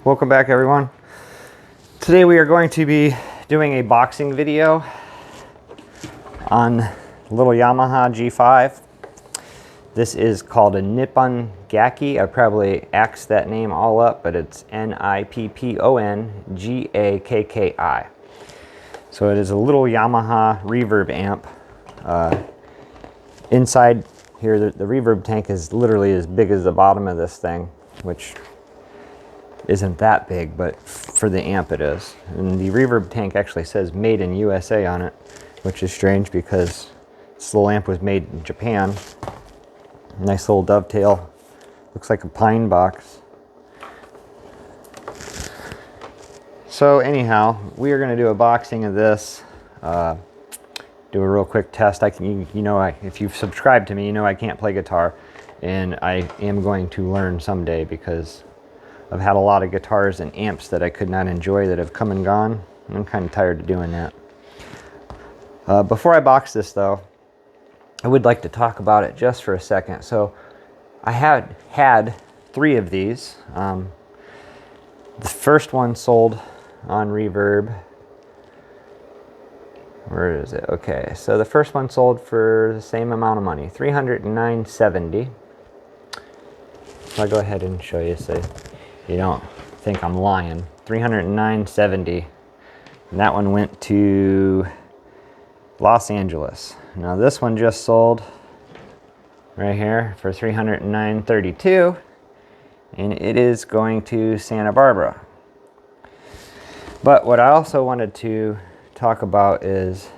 Welcome back, everyone. Today we are going to be doing a boxing video on little Yamaha G5. This is called a Nippon Gakki. I probably axed that name all up, but it's Nippon Gakki. So it is a little Yamaha reverb amp. Inside here, the reverb tank is literally as big as the bottom of this thing, which isn't that big, but for the amp it is. And the reverb tank actually says made in USA on it, which is strange because this little amp was made in Japan. Nice little dovetail. Looks like a pine box. So anyhow, we are going to do a boxing of this. Do a real quick test. If you've subscribed to me, you know I can't play guitar, and I am going to learn someday because I've had a lot of guitars and amps that I could not enjoy that have come and gone. And I'm kind of tired of doing that. Before I box this though, I would like to talk about it just for a second. So I had 3 of these. The first one sold on Reverb. Where is it? Okay, so the first one sold for the same amount of money, $309.70. So I'll go ahead and show you so you don't think I'm lying. $309.70. And that one went to Los Angeles. Now this one just sold right here for $309.32, and it is going to Santa Barbara. But what I also wanted to talk about is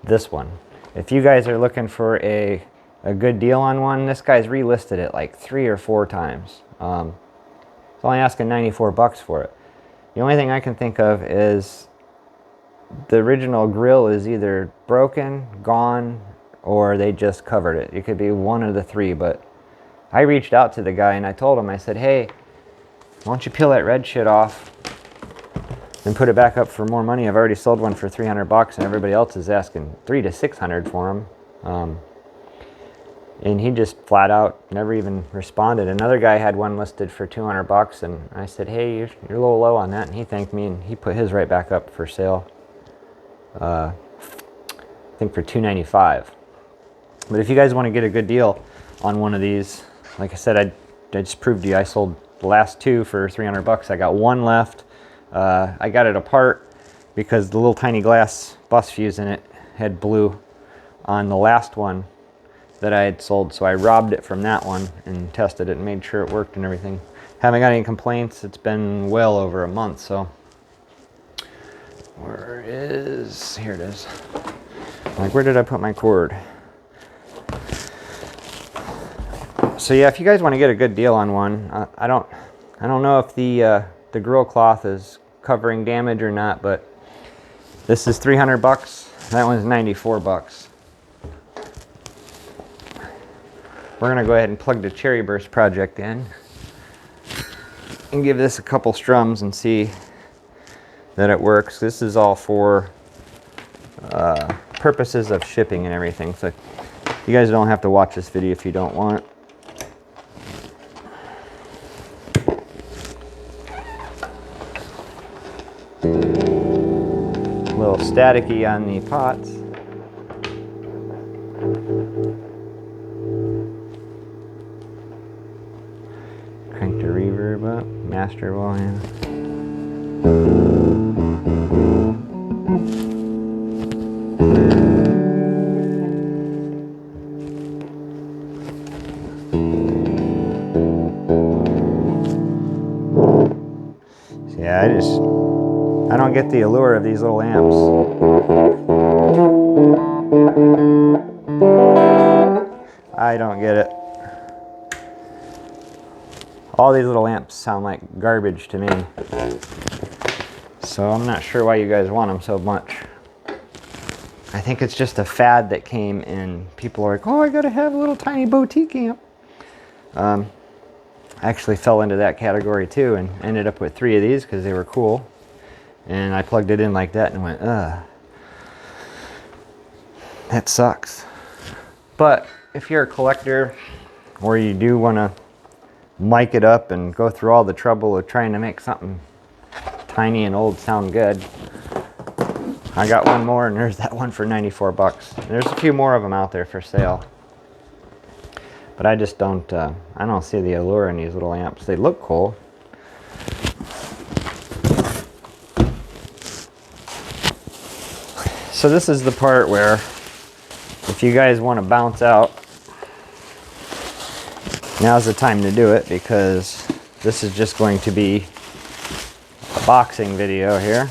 this one. If you guys are looking for a good deal on one, this guy's relisted it like 3 or 4 times. It's only asking 94 bucks for it. The only thing I can think of is the original grill is either broken, gone, or they just covered it. It could be one of the 3, but I reached out to the guy and I told him, I said, hey, why don't you peel that red shit off and put it back up for more money? I've already sold one for 300 bucks and everybody else is asking 300 to 600 for them. And he just flat out never even responded. Another guy had one listed for 200 bucks and I said, hey, you're a little low on that. And he thanked me and he put his right back up for sale. I think for $295. But if you guys want to get a good deal on one of these, like I said, I just proved to you I sold the last 2 for 300 bucks. I got one left. I got it apart because the little tiny glass bus fuse in it had blew on the last one that I had sold, so I robbed it from that one and tested it and made sure it worked and everything. Haven't got any complaints. It's been well over a month, so here it is. Like, where did I put my cord? So yeah, if you guys want to get a good deal on one, I don't know if the grill cloth is covering damage or not, but this is 300 bucks. That one's 94 bucks. We're gonna go ahead and plug the Cherry Burst project in and give this a couple strums and see that it works. This is all for purposes of shipping and everything, so you guys don't have to watch this video if you don't want. A little staticky on the pots. Crank the reverb up, master volume. Yeah, I don't get the allure of these little amps. I don't get it. All these little amps sound like garbage to me. So I'm not sure why you guys want them so much. I think it's just a fad that came in. People are like, oh, I gotta have a little tiny boutique amp. I actually fell into that category too and ended up with 3 of these because they were cool. And I plugged it in like that and went, ugh. That sucks. But if you're a collector or you do want to mic it up and go through all the trouble of trying to make something tiny and old sound good. I got one more, and there's that one for 94 bucks. There's a few more of them out there for sale. But I just don't, I don't see the allure in these little amps. They look cool. So this is the part where, if you guys want to bounce out, now's the time to do it, because this is just going to be a boxing video here.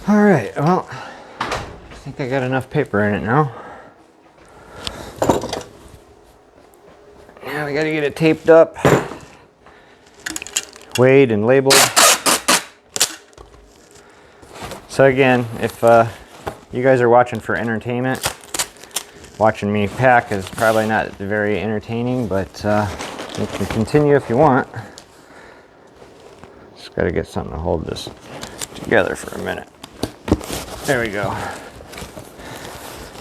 Alright, well, I think I got enough paper in it now. Now we gotta get it taped up, weighed and labeled. So again, if you guys are watching for entertainment, watching me pack is probably not very entertaining, but you can continue if you want. Just gotta get something to hold this together for a minute. There we go.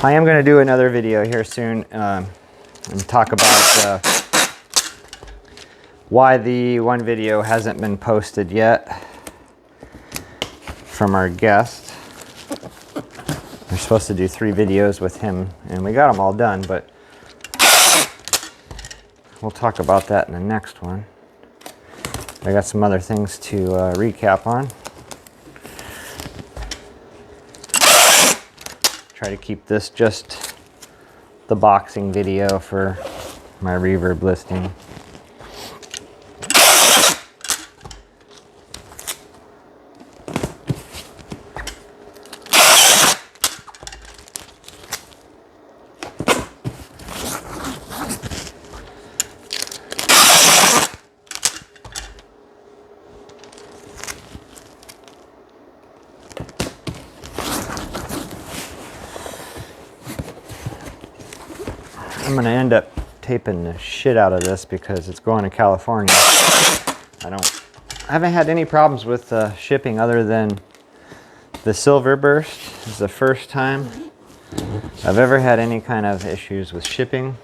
I am going to do another video here soon and talk about why the one video hasn't been posted yet from our guest. We're supposed to do 3 videos with him, and we got them all done, but we'll talk about that in the next one. I got some other things to recap on. Try to keep this just the boxing video for my reverb listing. I'm gonna end up taping the shit out of this because it's going to California. I haven't had any problems with shipping other than the silver burst. This is the first time I've ever had any kind of issues with shipping.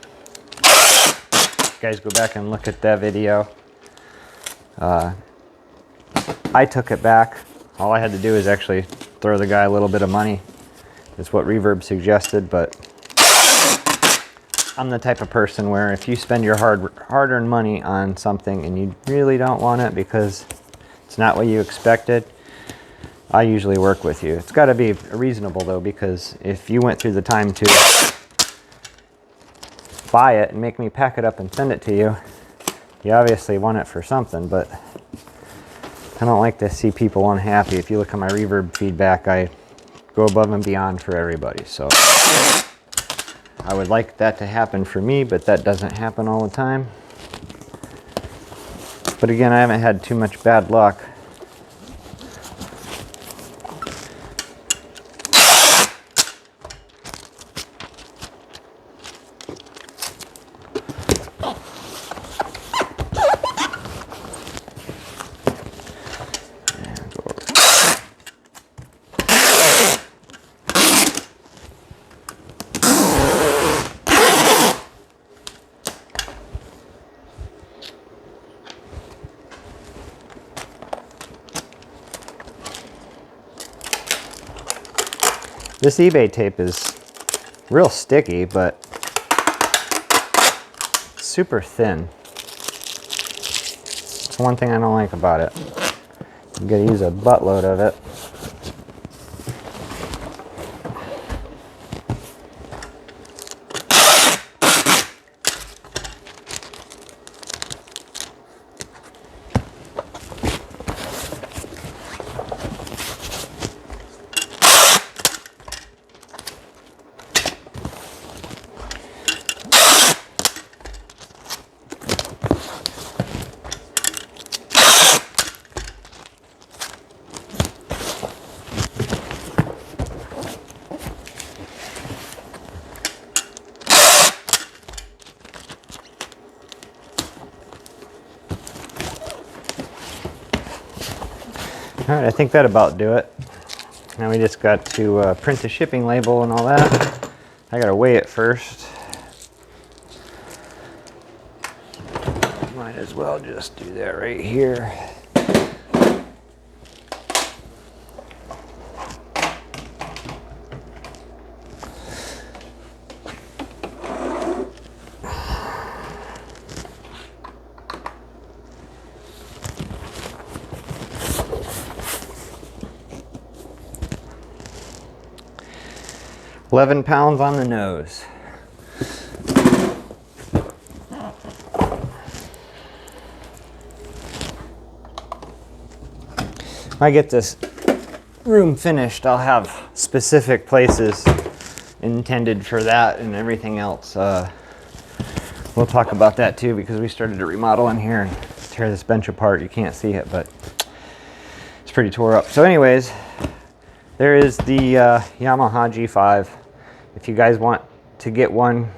You guys go back and look at that video. I took it back. All I had to do is actually throw the guy a little bit of money is what reverb suggested, but I'm the type of person where if you spend your hard-earned money on something and you really don't want it because it's not what you expected, I usually work with you. It's got to be reasonable though, because if you went through the time to buy it and make me pack it up and send it to you, you obviously want it for something. But I don't like to see people unhappy. If you look at my reverb feedback, I go above and beyond for everybody. So I would like that to happen for me, but that doesn't happen all the time. But again, I haven't had too much bad luck. This eBay tape is real sticky, but super thin. That's one thing I don't like about it. You gotta use a buttload of it. All right, I think that about do it. Now we just got to print the shipping label and all that. I gotta weigh it first. Might as well just do that right here. £11 on the nose. When I get this room finished, I'll have specific places intended for that and everything else. We'll talk about that too, because we started to remodel in here and tear this bench apart. You can't see it, but it's pretty tore up. So anyways, there is the Yamaha G5. If you guys want to get one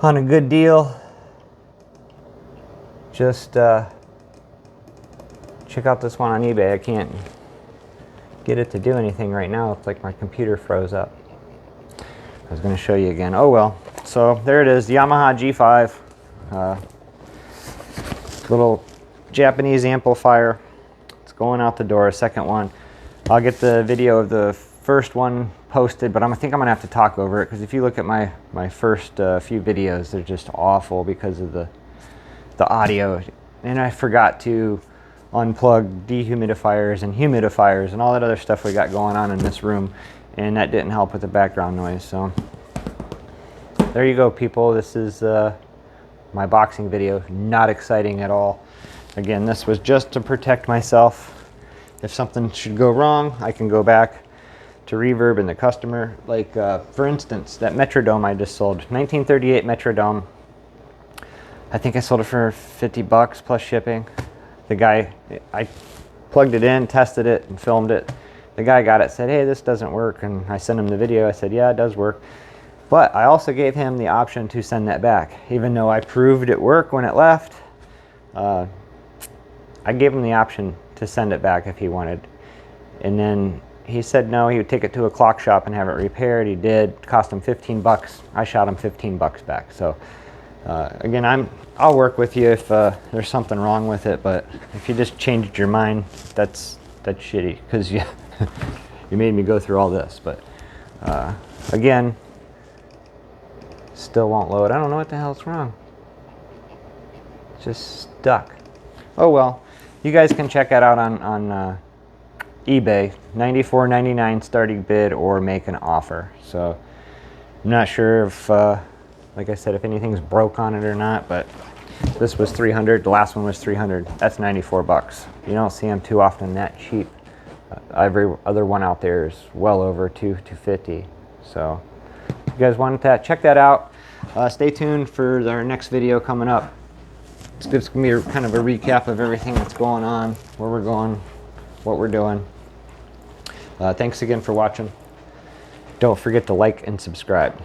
on a good deal, just check out this one on eBay. I can't get it to do anything right now. It's like my computer froze up. I was going to show you again. Oh well. So there it is, the Yamaha G5. Little Japanese amplifier. It's going out the door, second one. I'll get the video of the first one posted, but I think I'm gonna have to talk over it, because if you look at my first few videos, they're just awful because of the audio. And I forgot to unplug dehumidifiers and humidifiers and all that other stuff we got going on in this room, and that didn't help with the background noise. So there you go, people. This is my boxing video. Not exciting at all. Again, this was just to protect myself. If something should go wrong, I can go back to Reverb and the customer. Like, for instance, that Metrodome I just sold, 1938 Metrodome. I think I sold it for 50 bucks plus shipping. The guy, I plugged it in, tested it, and filmed it. The guy got it, said, hey, this doesn't work. And I sent him the video. I said, yeah, it does work. But I also gave him the option to send that back. Even though I proved it worked when it left, I gave him the option to send it back if he wanted. And then he said no, he would take it to a clock shop and have it repaired. He did. It cost him 15 bucks. I shot him 15 bucks back. So again, I'll work with you if there's something wrong with it, but if you just changed your mind, that's shitty, because you made me go through all this. But again, still won't load. I don't know what the hell's wrong. It's just stuck. Oh well, you guys can check that out on eBay. $94.99 starting bid, or make an offer. So I'm not sure if, like I said, if anything's broke on it or not, but this was $300. The last one was $300. That's 94 bucks. You don't see them too often that cheap. Every other one out there is well over $250. So if you guys wanted that, check that out. Stay tuned for our next video coming up. It's going to be kind of a recap of everything that's going on, where we're going, what we're doing. Thanks again for watching. Don't forget to like and subscribe.